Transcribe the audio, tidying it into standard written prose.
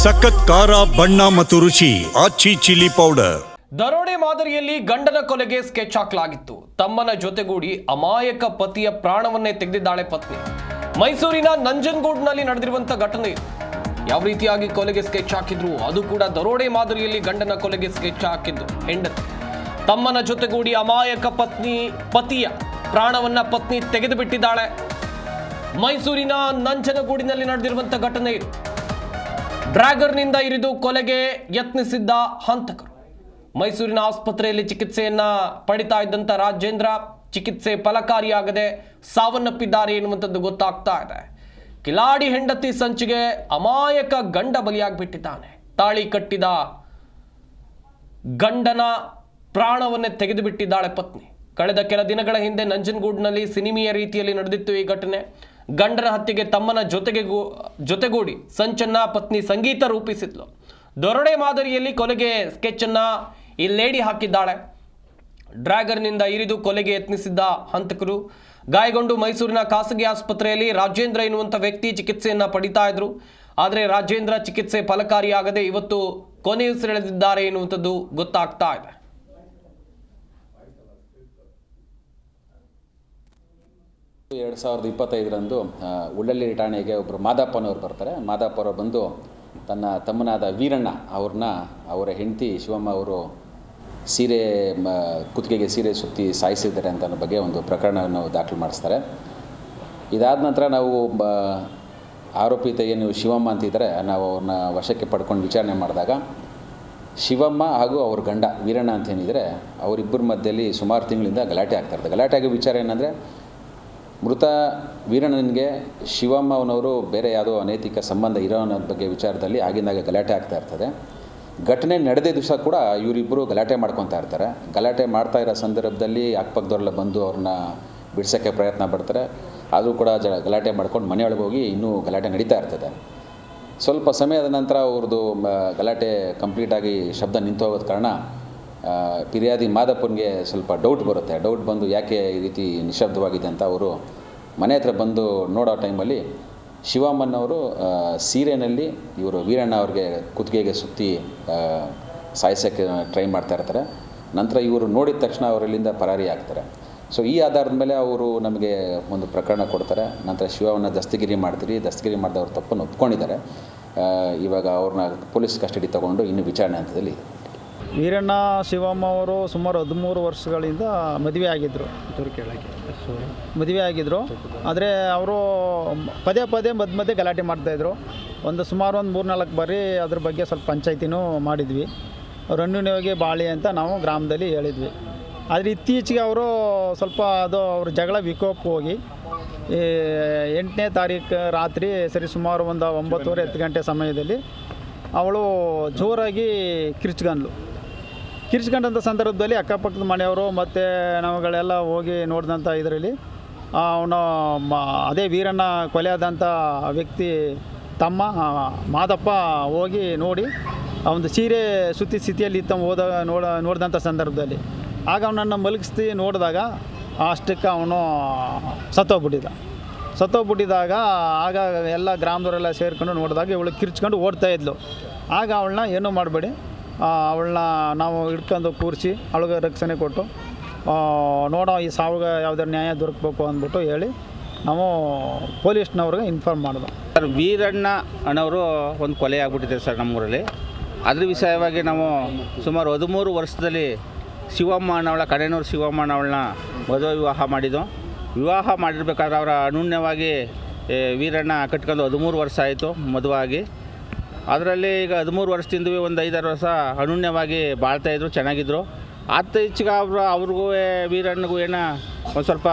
ಸಖತ್ ಖಾರ ಬಣ್ಣ ಮತ್ತು ರುಚಿ ಆಚಿ ಚಿಲ್ಲಿ ಪೌಡರ್. ದರೋಡೆ ಮಾದರಿಯಲ್ಲಿ ಗಂಡನ ಕೊಲೆಗೆ ಸ್ಕೆಚ್ ಹಾಕಲಾಗಿತ್ತು. ತಮ್ಮನ ಜೊತೆಗೂಡಿ ಅಮಾಯಕ ಪತಿಯ ಪ್ರಾಣವನ್ನೇ ತೆಗೆದಿದ್ದಾಳೆ ಪತ್ನಿ. ಮೈಸೂರಿನ ನಂಜನಗೂಡಿನಲ್ಲಿ ನಡೆದಿರುವಂತಹ ಘಟನೆ. ಯಾವ ರೀತಿಯಾಗಿ ಕೊಲೆಗೆ ಸ್ಕೆಚ್ ಹಾಕಿದ್ರು, ಅದು ಕೂಡ ದರೋಡೆ ಮಾದರಿಯಲ್ಲಿ ಗಂಡನ ಕೊಲೆಗೆ ಸ್ಕೆಚ್ ಹಾಕಿದ್ದು ಹೆಂಡತಿ. ತಮ್ಮನ ಜೊತೆಗೂಡಿ ಅಮಾಯಕ ಪತಿಯ ಪ್ರಾಣವನ್ನ ಪತ್ನಿ ತೆಗೆದು ಬಿಟ್ಟಿದ್ದಾಳೆ. ಮೈಸೂರಿನ ನಂಜನಗೂಡಿನಲ್ಲಿ ನಡೆದಿರುವಂತಹ ಘಟನೆ. ಡ್ರ್ಯಾಗರ್ನಿಂದ ಇರಿದು ಕೊಲೆಗೆ ಯತ್ನಿಸಿದ್ದ ಹಂತಕರು. ಮೈಸೂರಿನ ಆಸ್ಪತ್ರೆಯಲ್ಲಿ ಚಿಕಿತ್ಸೆಯನ್ನ ಪಡಿತಾ ಇದ್ದಂತ ರಾಜೇಂದ್ರ ಚಿಕಿತ್ಸೆ ಫಲಕಾರಿಯಾಗದೆ ಸಾವನ್ನಪ್ಪಿದ್ದಾರೆ ಎನ್ನುವಂಥದ್ದು ಗೊತ್ತಾಗ್ತಾ ಇದೆ. ಕಿಲಾಡಿ ಹೆಂಡತಿ ಸಂಚಿಗೆ ಅಮಾಯಕ ಗಂಡ ಬಲಿಯಾಗ್ಬಿಟ್ಟಿದ್ದಾನೆ. ತಾಳಿ ಕಟ್ಟಿದ ಗಂಡನ ಪ್ರಾಣವನ್ನೇ ತೆಗೆದು ಬಿಟ್ಟಿದ್ದಾಳೆ ಪತ್ನಿ. ಕಳೆದ ಕೆಲ ದಿನಗಳ ಹಿಂದೆ ನಂಜನಗೂಡಿನಲ್ಲಿ ಸಿನಿಮೀಯ ರೀತಿಯಲ್ಲಿ ನಡೆದಿತ್ತು ಈ ಘಟನೆ. ಗಂಡನ ಹತ್ಯೆಗೆ ತಮ್ಮನ ಜೊತೆಗೂಡಿ ಸಂಚನ್ನ ಪತ್ನಿ ಸಂಗೀತ ರೂಪಿಸಿದ್ಲು. ದೊರಡೆ ಮಾದರಿಯಲ್ಲಿ ಕೊಲೆಗೆ ಸ್ಕೆಚ್ ಅನ್ನ ಈ ಲೇಡಿ ಹಾಕಿದ್ದಾಳೆ. ಡ್ರ್ಯಾಗರ್ನಿಂದ ಇರಿದು ಕೊಲೆಗೆ ಯತ್ನಿಸಿದ್ದ ಹಂತಕರು. ಗಾಯಗೊಂಡು ಮೈಸೂರಿನ ಖಾಸಗಿ ಆಸ್ಪತ್ರೆಯಲ್ಲಿ ರಾಜೇಂದ್ರ ಎನ್ನುವಂಥ ವ್ಯಕ್ತಿ ಚಿಕಿತ್ಸೆಯನ್ನ ಪಡಿತಾ ಇದ್ರು. ಆದರೆ ರಾಜೇಂದ್ರ ಚಿಕಿತ್ಸೆ ಫಲಕಾರಿಯಾಗದೆ ಇವತ್ತು ಕೊನೆಯುಸಿರೆಳೆದಿದ್ದಾರೆ ಎನ್ನುವಂಥದ್ದು ಗೊತ್ತಾಗ್ತಾ ಇದೆ. ಎರಡು 2025ರಂದು ಉಳ್ಳಳ್ಳಿ ಠಾಣೆಗೆ ಒಬ್ಬರು ಮಾದಪ್ಪನವರು ಬರ್ತಾರೆ. ಮಾದಪ್ಪನವರು ಬಂದು ತನ್ನ ತಮ್ಮನಾದ ವೀರಣ್ಣ ಅವರ ಹೆಂಡತಿ ಶಿವಮ್ಮ ಅವರು ಕುತ್ತಿಗೆಗೆ ಸೀರೆ ಸುತ್ತಿ ಸಾಯಿಸಿದ್ದಾರೆ ಅಂತ ಅನ್ನೋ ಬಗ್ಗೆ ಒಂದು ಪ್ರಕರಣವನ್ನು ದಾಖಲು ಮಾಡಿಸ್ತಾರೆ. ಇದಾದ ನಂತರ ನಾವು ಆರೋಪಿತ ಏನು ಶಿವಮ್ಮ ಅಂತಿದ್ದಾರೆ, ನಾವು ಅವ್ರನ್ನ ವಶಕ್ಕೆ ಪಡ್ಕೊಂಡು ವಿಚಾರಣೆ ಮಾಡಿದಾಗ ಶಿವಮ್ಮ ಹಾಗೂ ಅವ್ರ ಗಂಡ ವೀರಣ್ಣ ಅಂತ ಏನಿದ್ದಾರೆ ಅವರಿಬ್ಬರ ಮಧ್ಯದಲ್ಲಿ ಸುಮಾರು ತಿಂಗಳಿಂದ ಗಲಾಟೆ ಆಗ್ತಾ ಇರ್ತದೆ. ಗಲಾಟೆ ಆಗೋ ವಿಚಾರ ಏನಂದರೆ, ಮೃತ ವೀರಣ್ಣನಿಗೆ ಶಿವಮ್ಮನವರು ಬೇರೆ ಯಾವುದೋ ಅನೈತಿಕ ಸಂಬಂಧ ಇರೋ ಅನ್ನೋದ್ರ ಬಗ್ಗೆ ವಿಚಾರದಲ್ಲಿ ಆಗಿಂದಾಗ ಗಲಾಟೆ ಆಗ್ತಾ ಇರ್ತದೆ. ಘಟನೆ ನಡೆದ ದಿವಸ ಕೂಡ ಇವರಿಬ್ಬರು ಗಲಾಟೆ ಮಾಡ್ಕೊತಾ ಇರ್ತಾರೆ. ಗಲಾಟೆ ಮಾಡ್ತಾ ಇರೋ ಸಂದರ್ಭದಲ್ಲಿ ಅಕ್ಕಪಕ್ಕದವರೆಲ್ಲ ಬಂದು ಅವ್ರನ್ನ ಬಿಡ್ಸೋಕ್ಕೆ ಪ್ರಯತ್ನ ಪಡ್ತಾರೆ. ಆದರೂ ಕೂಡ ಗಲಾಟೆ ಮಾಡ್ಕೊಂಡು ಮನೆಯೊಳಗೆ ಹೋಗಿ ಇನ್ನೂ ಗಲಾಟೆ ನಡೀತಾ ಇರ್ತದೆ. ಸ್ವಲ್ಪ ಸಮಯದ ನಂತರ ಅವ್ರದ್ದು ಗಲಾಟೆ ಕಂಪ್ಲೀಟಾಗಿ ಶಬ್ದ ನಿಂತು ಹೋಗೋದ ಕಾರಣ ಫಿರ್ಯಾದಿ ಮಾದಪ್ಪನಿಗೆ ಸ್ವಲ್ಪ ಡೌಟ್ ಬರುತ್ತೆ. ಡೌಟ್ ಬಂದು ಯಾಕೆ ಈ ರೀತಿ ನಿಶಬ್ದವಾಗಿದೆ ಅಂತ ಅವರು ಮನೆ ಹತ್ರ ಬಂದು ನೋಡೋ ಟೈಮಲ್ಲಿ ಶಿವಮ್ಮನವರು ಸೀರೆಯಲ್ಲಿ ಇವರು ವೀರಣ್ಣ ಅವ್ರಿಗೆ ಕುತ್ತಿಗೆಗೆ ಸುತ್ತಿ ಸಾಯಿಸೋಕ್ಕೆ ಟ್ರೈ ಮಾಡ್ತಾ ಇರ್ತಾರೆ. ನಂತರ ಇವರು ನೋಡಿದ ತಕ್ಷಣ ಅವರಲ್ಲಿಂದ ಪರಾರಿ ಆಗ್ತಾರೆ. ಸೊ ಈ ಆಧಾರದ ಮೇಲೆ ಅವರು ನಮಗೆ ಒಂದು ಪ್ರಕರಣ ಕೊಡ್ತಾರೆ. ನಂತರ ಶಿವವನ್ನು ದಸ್ತಗಿರಿ ಮಾಡ್ತೀರಿ. ದಸ್ತಗಿರಿ ಮಾಡಿದ ಅವ್ರ ತಪ್ಪನ್ನು ಒಪ್ಕೊಂಡಿದ್ದಾರೆ. ಇವಾಗ ಅವ್ರನ್ನ ಪೊಲೀಸ್ ಕಸ್ಟಡಿ ತೊಗೊಂಡು ಇನ್ನೂ ವಿಚಾರಣೆ ಹಂತದಲ್ಲಿ ಇದೆ. ವೀರಣ್ಣ ಶಿವಮ್ಮ ಅವರು ಸುಮಾರು 13 ವರ್ಷಗಳಿಂದ ಮದುವೆ ಆಗಿದ್ದರು. ಆದರೆ ಅವರು ಪದೇ ಮಧ್ಯೆ ಗಲಾಟೆ ಮಾಡ್ತಾಯಿದ್ರು. ಸುಮಾರು 3-4 ಬಾರಿ ಅದ್ರ ಬಗ್ಗೆ ಸ್ವಲ್ಪ ಪಂಚಾಯ್ತಿನೂ ಮಾಡಿದ್ವಿ. ಅವ್ರು ಅನ್ಯೋನ್ಯವಾಗಿ ಬಾಳಿ ಅಂತ ನಾವು ಗ್ರಾಮದಲ್ಲಿ ಹೇಳಿದ್ವಿ. ಆದರೆ ಇತ್ತೀಚೆಗೆ ಅವರು ಸ್ವಲ್ಪ ಅವ್ರ ಜಗಳ ವಿಕೋಪ ಹೋಗಿ 8ನೇ ತಾರೀಕು ರಾತ್ರಿ ಸುಮಾರು 9:30 ಗಂಟೆ ಸಮಯದಲ್ಲಿ ಅವಳು ಜೋರಾಗಿ ಕಿರ್ಚ್ಕೊಂಡಂಥ ಸಂದರ್ಭದಲ್ಲಿ ಅಕ್ಕಪಕ್ಕದ ಮನೆಯವರು ಮತ್ತು ನಾವುಗಳೆಲ್ಲ ಹೋಗಿ ನೋಡಿದಂಥ ಇದರಲ್ಲಿ ಅವನು ಅದೇ ವೀರಣ್ಣ ಕೊಲೆ ಆದಂಥ ವ್ಯಕ್ತಿ ತಮ್ಮ ಮಾದಪ್ಪ ಹೋಗಿ ನೋಡಿ ಅವನು ಸೀರೆ ಸುತ್ತಿ ಸ್ಥಿತಿಯಲ್ಲಿ ನೋಡಿದಂಥ ಸಂದರ್ಭದಲ್ಲಿ ಆಗ ಅವನನ್ನು ಮಲಗಿಸಿ ನೋಡಿದಾಗ ಅಷ್ಟಕ್ಕೆ ಅವನು ಸತ್ತೋಗ್ಬಿಟ್ಟಿದ್ದಾಗ ಆಗ ಎಲ್ಲ ಗ್ರಾಮದವರೆಲ್ಲ ಸೇರ್ಕೊಂಡು ನೋಡಿದಾಗ ಇವಳು ಕಿರ್ಚ್ಕೊಂಡು ಓಡ್ತಾಯಿದ್ಲು. ಆಗ ಅವಳನ್ನ ಏನೂ ಮಾಡಬೇಡಿ, ಅವಳನ್ನ ನಾವು ಹಿಡ್ಕೊಂಡು ಕೂರಿಸಿ ಅವಳಿಗೆ ರಕ್ಷಣೆ ಕೊಟ್ಟು ನೋಡೋ ಈ ಸಾವಿಗೆ ಯಾವುದಾದ್ರು ನ್ಯಾಯ ದೊರಕಬೇಕು ಅಂದ್ಬಿಟ್ಟು ಹೇಳಿ ನಾವು ಪೊಲೀಸ್ನವ್ರಿಗೆ ಇನ್ಫಾರ್ಮ್ ಮಾಡಿದ್ವು. ಸರ್, ವೀರಣ್ಣ ಅಣ್ಣವರು ಒಂದು ಕೊಲೆ ಆಗ್ಬಿಟ್ಟಿದೆ ಸರ್ ನಮ್ಮೂರಲ್ಲಿ. ಅದ್ರ ವಿಷಯವಾಗಿ ನಾವು ಸುಮಾರು 13 ವರ್ಷದಲ್ಲಿ ಶಿವಮ್ಮ ಅಣ್ಣವಳ ಕಡೆನೂರು ಶಿವಮ್ಮ ಅಣ್ಣವಳನ್ನ ಮದುವೆ ವಿವಾಹ ಮಾಡಿದ್ದು. ವಿವಾಹ ಮಾಡಿರ್ಬೇಕಾದ್ರೆ ಅವರ ಅನೂನ್ಯವಾಗಿ ವೀರಣ್ಣ ಕಟ್ಕೊಂಡು 13 ವರ್ಷ ಆಯಿತು ಮದುವಾಗಿ. ಅದರಲ್ಲಿ ಈಗ 13 ವರ್ಷದಿಂದ ಒಂದು 5-6 ವರ್ಷ ಅನೂನ್ಯವಾಗಿ ಬಾಳ್ತಾಯಿದ್ರು, ಚೆನ್ನಾಗಿದ್ದರು. ಇತ್ತೀಚೆಗೆ ಅವ್ರಿಗೂ ವೀರಣ್ಣಗೂ ಒಂದು ಸ್ವಲ್ಪ